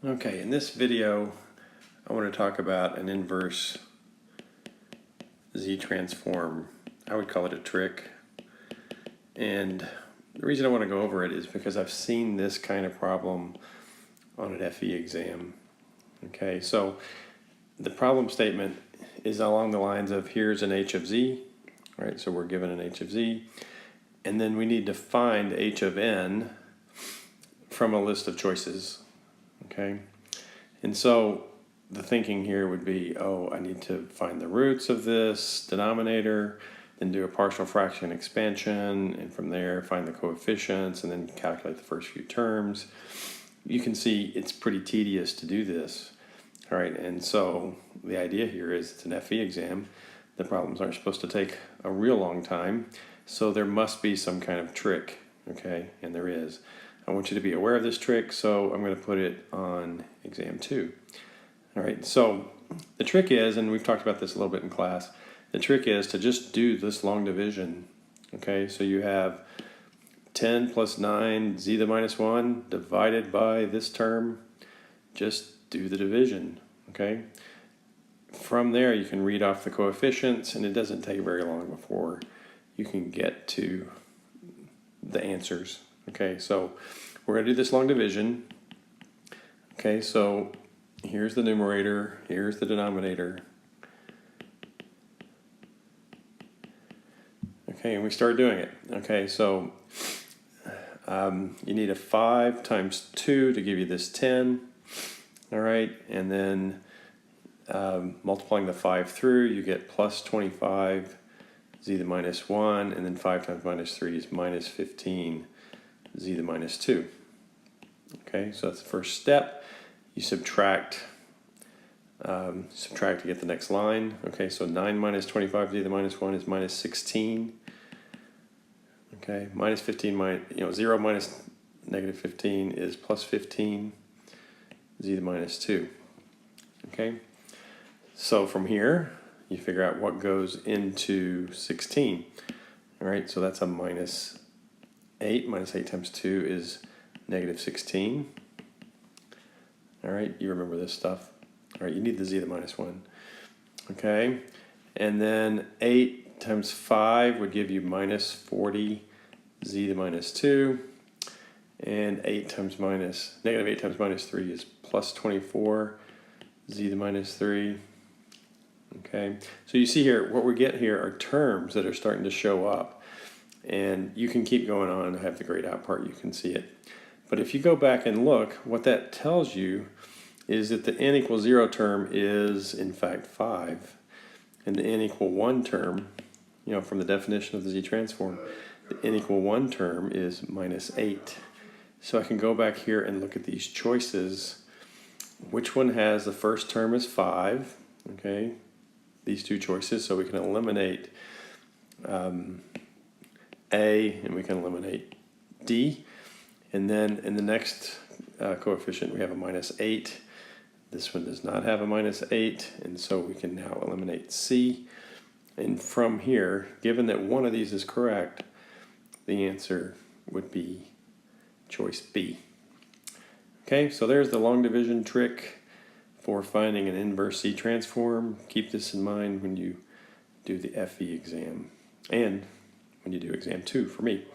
Okay, in this video I want to talk about an inverse Z-transform. I would call it a trick, and the reason I want to go over it is because I've seen this kind of problem on an FE exam. Okay, so the problem statement is along the lines of here's an h of z, right? So we're given an h of z, and then we need to find h of n from a list of choices. Okay, and so the thinking here would be, oh, I need to find the roots of this denominator, then do a partial fraction expansion, and from there find the coefficients, and then calculate the first few terms. You can see it's pretty tedious to do this. All right, and so the idea here is it's an FE exam. The problems aren't supposed to take a real long time, so there must be some kind of trick, okay, and there is. I want you to be aware of this trick, so I'm going to put it on exam 2. All right, so the trick is, and we've talked about this a little bit in class, the trick is to just do this long division. Okay, so you have 10 plus 9 z to the minus 1 divided by this term. Just do the division, okay? From there you can read off the coefficients, and it doesn't take very long before you can get to the answers. Okay, so we're going to do this long division. Okay, so here's the numerator, here's the denominator. Okay, and we start doing it. Okay, so you need a 5 times 2 to give you this 10. All right, and then multiplying the 5 through, you get plus 25 z to the minus 1, and then 5 times minus 3 is minus 15 z to the minus 2. Okay, so that's the first step. You subtract to get the next line. Okay, so 9 minus 25 z to the minus 1 is minus 16. Okay, minus 15, 0 minus negative 15 is plus 15 z to the minus 2. Okay, so from here, you figure out what goes into 16. All right, so that's a minus 8. Minus 8 times 2 is negative 16. All right, you remember this stuff. All right, you need the z to the minus 1. Okay, and then 8 times 5 would give you minus 40 z to the minus 2. And negative 8 times minus 3 is plus 24 z to the minus 3. Okay, so you see here, what we get here are terms that are starting to show up. And you can keep going on and have the grayed out part, you can see it. But if you go back and look, what that tells you is that the n equals 0 term is in fact 5. And the n equal 1 term, from the definition of the Z-transform, the n equal 1 term is minus 8. So I can go back here and look at these choices. Which one has the first term as 5? Okay, these two choices, so we can eliminate A and we can eliminate D. And then in the next coefficient we have a minus 8. This one does not have a minus 8, and so we can now eliminate C. And from here, given that one of these is correct, the answer would be choice B. Okay, so there's the long division trick for finding an inverse Z-transform. Keep this in mind when you do the FE exam and when you do exam 2 for me.